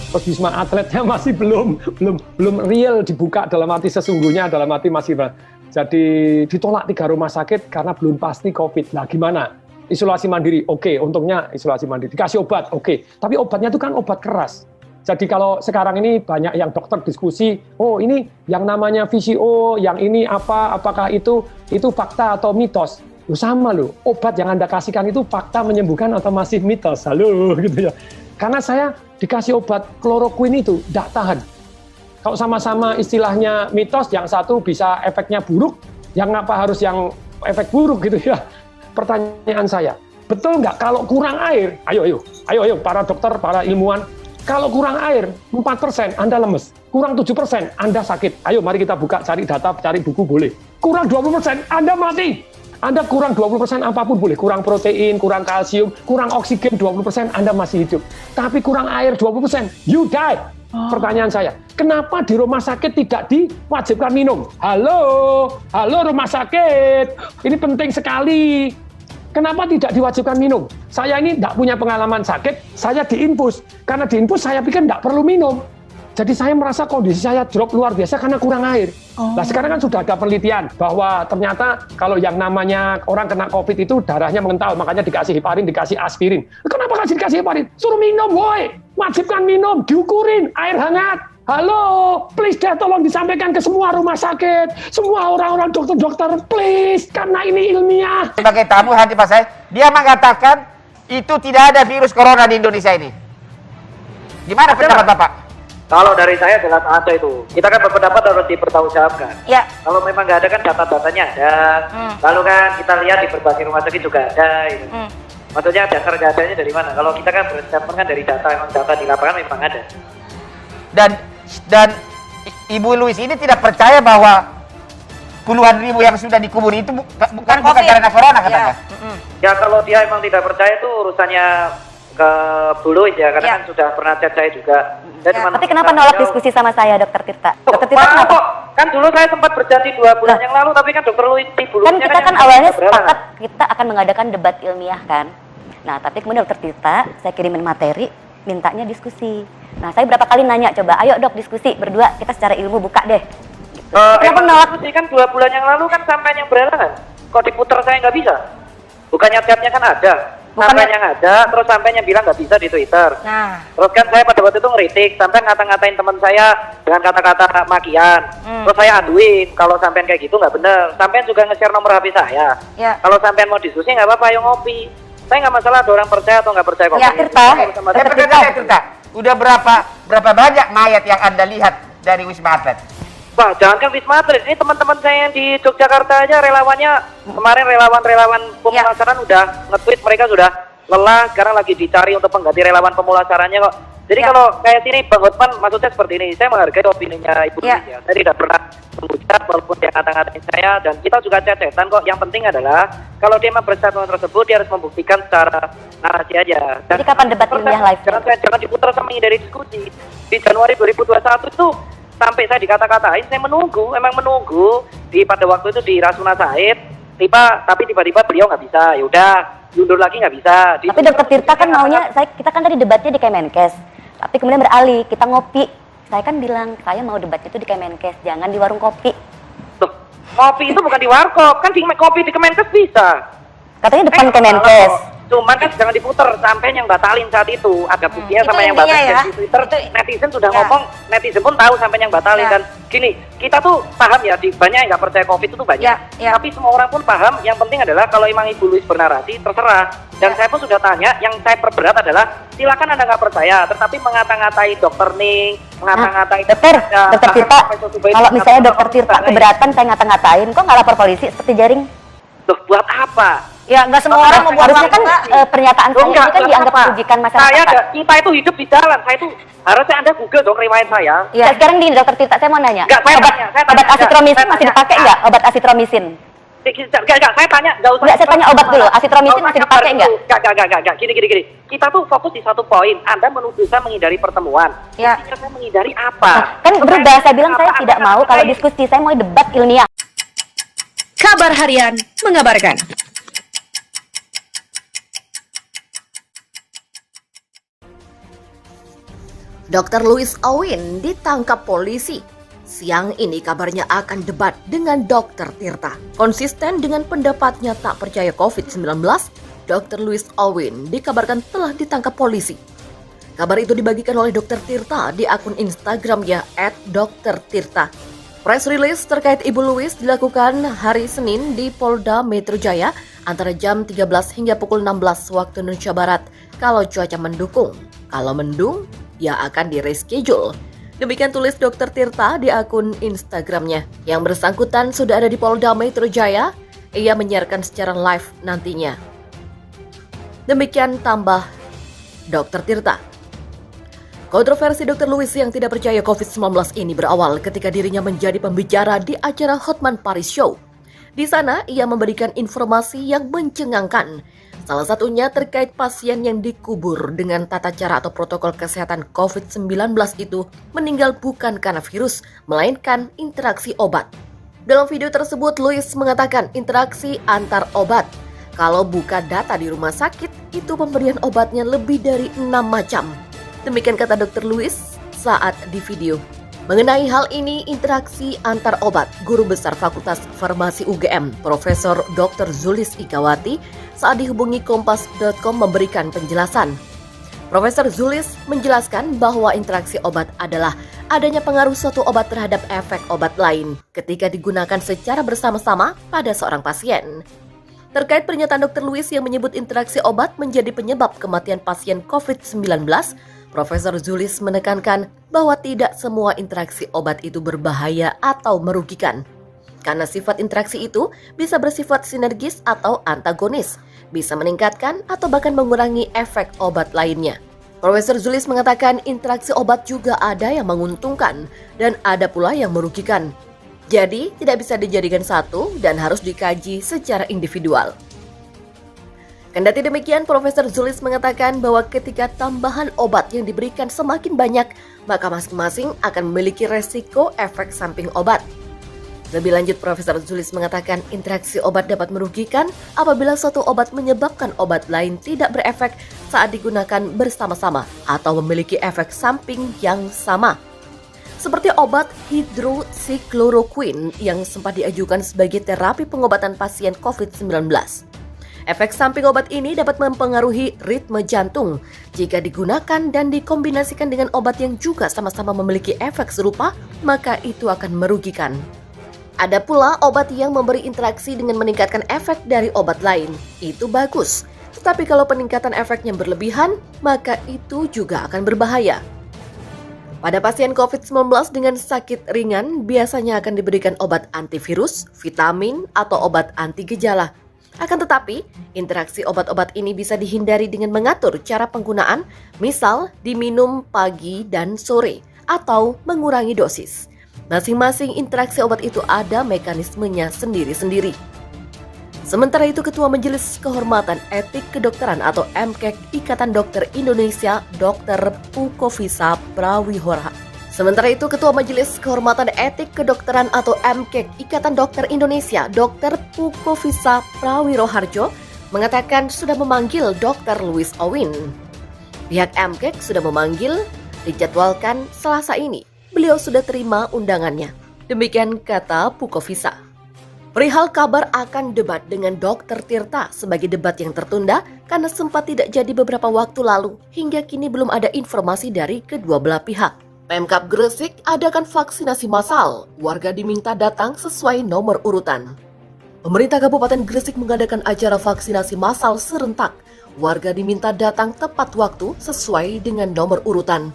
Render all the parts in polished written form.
Terus Wisma Atletnya masih belum real dibuka, dalam arti sesungguhnya, dalam arti masih. Jadi ditolak 3 rumah sakit karena belum pasti COVID. Nah gimana? Isolasi mandiri, oke, untungnya isolasi mandiri. Dikasih obat, oke. Tapi obatnya itu kan obat keras. Jadi kalau sekarang ini banyak yang dokter diskusi, oh ini yang namanya VCO, yang ini apa, apakah itu fakta atau mitos? Loh sama loh, obat yang Anda kasihkan itu fakta menyembuhkan atau masih mitos? Halo, gitu ya. Karena saya dikasih obat kloroquine itu, tidak tahan. Kalau sama-sama istilahnya mitos, yang satu bisa efeknya buruk, yang apa harus yang efek buruk gitu ya. Pertanyaan saya, betul nggak kalau kurang air, ayo para dokter, para ilmuwan, kalau kurang air 4% Anda lemes, kurang 7% Anda sakit. Ayo mari kita buka, cari data, cari buku boleh. Kurang 20% Anda mati. Anda kurang 20% apapun boleh, kurang protein, kurang kalsium, kurang oksigen 20% Anda masih hidup. Tapi kurang air 20%, you die. Pertanyaan saya, kenapa di rumah sakit tidak diwajibkan minum? Halo rumah sakit, ini penting sekali. Kenapa tidak diwajibkan minum? Saya ini tidak punya pengalaman sakit, saya diinfus. Karena diinfus saya pikir tidak perlu minum. Jadi saya merasa kondisi saya drop luar biasa karena kurang air. Nah sekarang kan sudah ada penelitian bahwa ternyata kalau yang namanya orang kena COVID itu darahnya mengental, makanya dikasih heparin, dikasih aspirin. Kenapa dikasih heparin? Suruh minum, woi! Wajibkan minum, diukurin, air hangat. Halo, please deh tolong disampaikan ke semua rumah sakit, semua orang-orang dokter-dokter, please, karena ini ilmiah. Sebagai tamu hati Pak saya, dia mengatakan itu tidak ada virus corona di Indonesia ini. Gimana pendapat Bapak? Kalau dari saya jelas ada itu. Kita kan berpendapat harus dipertanggungjawabkan. Ya. Kalau memang nggak ada kan data-datanya ada. Lalu kan kita lihat di berbagai rumah sakit juga ada. Gitu. Maksudnya dasar-dasarnya dari mana? Kalau kita kan berdasarkan kan dari data, memang data di lapangan memang ada. Dan Ibu Louis ini tidak percaya bahwa puluhan ribu yang sudah dikubur itu bukan karena corona katanya. Ya kalau dia emang tidak percaya itu urusannya ke Bu Louis ya, karena kan sudah pernah chat saya juga. Tapi kenapa nolak diskusi sama saya, Dokter Tirta? Dokter Tirta kenapa? Kan dulu saya sempat berjanji 2 bulan yang lalu, tapi kan Dokter Louis di Bu Louis kan kita kan awalnya sepakat kita akan mengadakan debat ilmiah kan. Nah tapi kemudian Dokter Tirta saya kirimin materi, mintanya diskusi. Nah saya berapa kali nanya, coba ayo dok diskusi berdua, kita secara ilmu buka deh. Gitu. Kenapa nolak? Diskusi kan 2 bulan yang lalu kan sampai yang berhalangan. Kok diputar saya nggak bisa? Bukannya chatnya kan ada. Sampai yang ada, terus sampai yang bilang nggak bisa di Twitter. Nah. Terus kan saya pada waktu itu ngeritik, sampai ngata-ngatain teman saya dengan kata-kata makian. Terus saya aduin, kalau sampean kayak gitu nggak bener. Sampean juga nge-share nomor HP saya. Ya. Kalau sampean mau diskusi nggak apa-apa, ayo ngopi. Saya nggak masalah ada orang percaya atau nggak percaya kok. Ya, Tirta. Udah berapa banyak mayat yang Anda lihat dari Wisma Atlet? Wah, jangan kan Wisma Atlet, ini teman-teman saya yang di Yogyakarta aja relawannya, kemarin relawan pemulasaran udah nge-tweet, mereka sudah lelah, sekarang lagi dicari untuk pengganti relawan pemulasarannya kok. Jadi kalau kayak sini Bang Hotman maksudnya seperti ini, saya menghargai opininya Ibu Louis ya. Saya tidak pernah menghujat walaupun dia kata-katain saya, dan kita juga cecetan kok. Yang penting adalah kalau dia memang berstatement tersebut, dia harus membuktikan secara narasi aja. Dan jadi kapan debat ilmiah live? Jangan diputar sama dari diskusi. Di Januari 2021 itu sampai saya dikata-katain, saya menunggu, memang menunggu pada waktu itu di Rasuna Said, tapi tiba-tiba beliau nggak bisa, yaudah mundur lagi nggak bisa. Tapi Dokter Tirta kan maunya, kita kan tadi debatnya di Kemenkes, tapi kemudian beralih, kita ngopi. Saya kan bilang, saya mau debatnya itu di Kemenkes, jangan di warung kopi. Tuh, kopi itu bukan di warkop, kan di kopi di Kemenkes bisa. Katanya depan Kemenkes. Cuman kan jangan diputer, sampai yang batalin saat itu ada buktinya sama yang batalin di Twitter. Netizen sudah ngomong, netizen pun tahu sampai yang batalin. Dan gini, kita tuh paham ya, banyak yang nggak percaya COVID itu banyak. Tapi semua orang pun paham, yang penting adalah kalau emang Ibu Louis bernarasi, terserah. Dan saya pun sudah tanya, yang saya perberat adalah silakan Anda nggak percaya, tetapi mengata-ngatai Dokter Ning, mengata-ngatai Dokter Tirta, kalau misalnya Dokter Tirta keberatan saya ngata-ngatain, kok nggak lapor polisi seperti Jaring? Tuh, buat apa? Ya nggak semua orang mau buat. Harusnya kan pernyataan saya ini kan dianggap merugikan masyarakat. Kita itu hidup di jalan, saya itu harusnya Anda Google dong riwayat saya. Ya sekarang di Dokter Tirta saya mau nanya. Enggak, obat asitromisin masih dipakai nggak? Obat asitromisin? Enggak, saya tanya, enggak usah. Enggak, saya tanya obat dulu. Asitromisin masih dipakai enggak? Enggak. Gini. Kita tuh fokus di satu poin. Anda menuduh saya menghindari pertemuan. Ya. Saya menghindari apa? Kan berubah, saya bilang saya tidak mau kalau diskusi, saya mau debat ilmiah. Kabar Harian mengabarkan. Dr. Louis Owen ditangkap polisi. Siang ini kabarnya akan debat dengan Dr. Tirta. Konsisten dengan pendapatnya tak percaya COVID-19, Dr. Louis Owen dikabarkan telah ditangkap polisi. Kabar itu dibagikan oleh Dr. Tirta di akun Instagramnya @drtirta. Press release terkait Ibu Louis dilakukan hari Senin di Polda Metro Jaya antara jam 13 hingga pukul 16 waktu Indonesia Barat kalau cuaca mendukung. Kalau mendung, ya akan di-reschedule. Demikian tulis Dr. Tirta di akun Instagramnya. Yang bersangkutan sudah ada di Polda Metro Jaya. Ia menyiarkan secara live nantinya. Demikian tambah Dr. Tirta. Kontroversi Dr. Louis yang tidak percaya COVID-19 ini berawal ketika dirinya menjadi pembicara di acara Hotman Paris Show. Di sana ia memberikan informasi yang mencengangkan. Salah satunya terkait pasien yang dikubur dengan tata cara atau protokol kesehatan COVID-19 itu meninggal bukan karena virus, melainkan interaksi obat. Dalam video tersebut, Louis mengatakan interaksi antar obat. Kalau buka data di rumah sakit, itu pemberian obatnya lebih dari 6 macam. Demikian kata Dr. Louis saat di video. Mengenai hal ini, interaksi antar obat, Guru Besar Fakultas Farmasi UGM, Profesor Dr. Zulis Ikawati, saat dihubungi Kompas.com memberikan penjelasan. Profesor Zulis menjelaskan bahwa interaksi obat adalah adanya pengaruh suatu obat terhadap efek obat lain ketika digunakan secara bersama-sama pada seorang pasien. Terkait pernyataan Dr. Louis yang menyebut interaksi obat menjadi penyebab kematian pasien COVID-19, Profesor Zulis menekankan bahwa tidak semua interaksi obat itu berbahaya atau merugikan. Karena sifat interaksi itu bisa bersifat sinergis atau antagonis, bisa meningkatkan atau bahkan mengurangi efek obat lainnya. Profesor Zulis mengatakan interaksi obat juga ada yang menguntungkan dan ada pula yang merugikan. Jadi tidak bisa dijadikan satu dan harus dikaji secara individual. Kendati demikian, Profesor Zulis mengatakan bahwa ketika tambahan obat yang diberikan semakin banyak, maka masing-masing akan memiliki resiko efek samping obat. Lebih lanjut, Profesor Zulis mengatakan interaksi obat dapat merugikan apabila suatu obat menyebabkan obat lain tidak berefek saat digunakan bersama-sama atau memiliki efek samping yang sama. Seperti obat hidroksikloroquine yang sempat diajukan sebagai terapi pengobatan pasien COVID-19. Efek samping obat ini dapat mempengaruhi ritme jantung jika digunakan dan dikombinasikan dengan obat yang juga sama-sama memiliki efek serupa, maka itu akan merugikan. Ada pula obat yang memberi interaksi dengan meningkatkan efek dari obat lain. Itu bagus. Tetapi kalau peningkatan efeknya berlebihan, maka itu juga akan berbahaya. Pada pasien COVID-19 dengan sakit ringan, biasanya akan diberikan obat antivirus, vitamin, atau obat anti gejala. Akan tetapi, interaksi obat-obat ini bisa dihindari dengan mengatur cara penggunaan, misal diminum pagi dan sore, atau mengurangi dosis. Masing-masing interaksi obat itu ada mekanismenya sendiri-sendiri. Sementara itu, Ketua Majelis Kehormatan Etik Kedokteran atau MKEK Ikatan Dokter Indonesia, Dr. Pukofisa Prawihora. Sementara itu, Ketua Majelis Kehormatan Etik Kedokteran atau MKEK Ikatan Dokter Indonesia, Dr. Pukofisa Prawiroharjo, mengatakan sudah memanggil Dr. Louis Owen. Pihak MKEK sudah memanggil, dijadwalkan Selasa ini. Beliau sudah terima undangannya. Demikian kata Pukofisa. Perihal kabar akan debat dengan Dr. Tirta sebagai debat yang tertunda karena sempat tidak jadi beberapa waktu lalu. Hingga kini belum ada informasi dari kedua belah pihak. Pemkab Gresik adakan vaksinasi massal. Warga diminta datang sesuai nomor urutan. Pemerintah Kabupaten Gresik mengadakan acara vaksinasi massal serentak. Warga diminta datang tepat waktu sesuai dengan nomor urutan.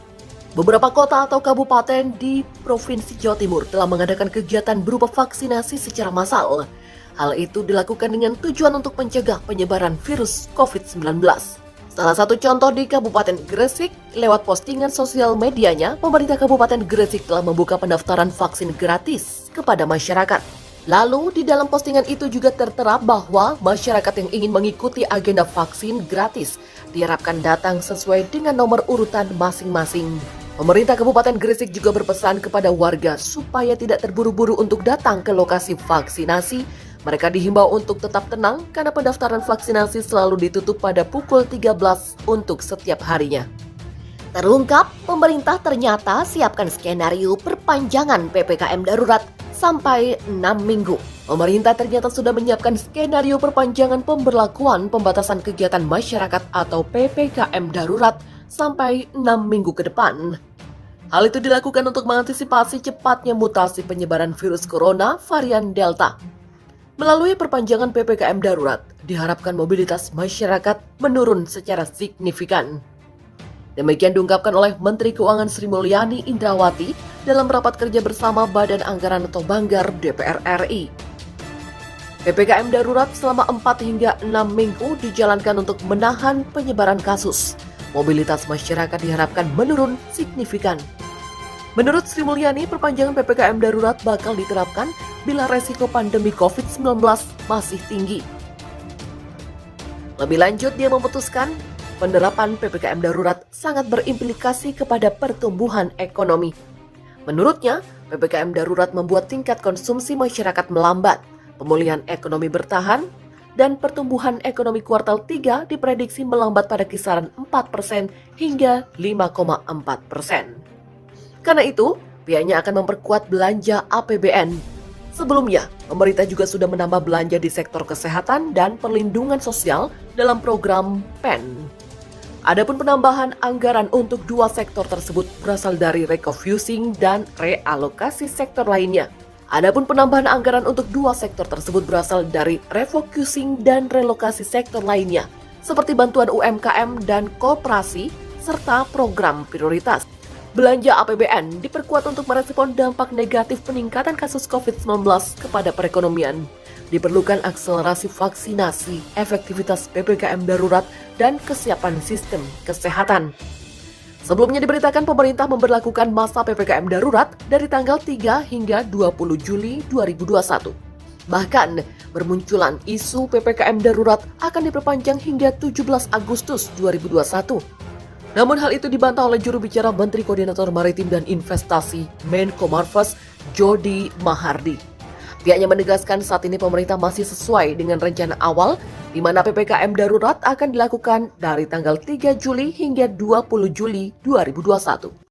Beberapa kota atau kabupaten di Provinsi Jawa Timur telah mengadakan kegiatan berupa vaksinasi secara massal. Hal itu dilakukan dengan tujuan untuk mencegah penyebaran virus COVID-19. Salah satu contoh di Kabupaten Gresik, lewat postingan sosial medianya, pemerintah Kabupaten Gresik telah membuka pendaftaran vaksin gratis kepada masyarakat. Lalu di dalam postingan itu juga tertera bahwa masyarakat yang ingin mengikuti agenda vaksin gratis diharapkan datang sesuai dengan nomor urutan masing-masing. Pemerintah Kabupaten Gresik juga berpesan kepada warga supaya tidak terburu-buru untuk datang ke lokasi vaksinasi. Mereka dihimbau untuk tetap tenang karena pendaftaran vaksinasi selalu ditutup pada pukul 13 untuk setiap harinya. Terungkap, pemerintah ternyata siapkan skenario perpanjangan PPKM darurat sampai 6 minggu. Pemerintah ternyata sudah menyiapkan skenario perpanjangan pemberlakuan pembatasan kegiatan masyarakat atau PPKM darurat sampai 6 minggu ke depan. Hal itu dilakukan untuk mengantisipasi cepatnya mutasi penyebaran virus corona varian Delta. Melalui perpanjangan PPKM darurat, diharapkan mobilitas masyarakat menurun secara signifikan. Demikian diungkapkan oleh Menteri Keuangan Sri Mulyani Indrawati dalam rapat kerja bersama Badan Anggaran atau Banggar DPR RI. PPKM darurat selama 4 hingga 6 minggu dijalankan untuk menahan penyebaran kasus. Mobilitas masyarakat diharapkan menurun signifikan. Menurut Sri Mulyani, perpanjangan PPKM darurat bakal diterapkan bila resiko pandemi COVID-19 masih tinggi. Lebih lanjut, dia memutuskan penerapan PPKM darurat sangat berimplikasi kepada pertumbuhan ekonomi. Menurutnya, PPKM darurat membuat tingkat konsumsi masyarakat melambat, pemulihan ekonomi bertahan, dan pertumbuhan ekonomi kuartal 3 diprediksi melambat pada kisaran 4% hingga 5,4%. Karena itu, pihaknya akan memperkuat belanja APBN. Sebelumnya, pemerintah juga sudah menambah belanja di sektor kesehatan dan perlindungan sosial dalam program PEN. Adapun penambahan anggaran untuk dua sektor tersebut berasal dari refocusing dan realokasi sektor lainnya. Adapun penambahan anggaran untuk dua sektor tersebut berasal dari refocusing dan relokasi sektor lainnya, seperti bantuan UMKM dan koperasi, serta program prioritas. Belanja APBN diperkuat untuk merespon dampak negatif peningkatan kasus COVID-19 kepada perekonomian. Diperlukan akselerasi vaksinasi, efektivitas PPKM darurat, dan kesiapan sistem kesehatan. Sebelumnya diberitakan pemerintah memberlakukan masa PPKM darurat dari tanggal 3 hingga 20 Juli 2021. Bahkan, bermunculan isu PPKM darurat akan diperpanjang hingga 17 Agustus 2021. Namun hal itu dibantah oleh juru bicara Menteri Koordinator Maritim dan Investasi Menko Marves, Jody Mahardi. Pihaknya menegaskan saat ini pemerintah masih sesuai dengan rencana awal di mana PPKM darurat akan dilakukan dari tanggal 3 Juli hingga 20 Juli 2021.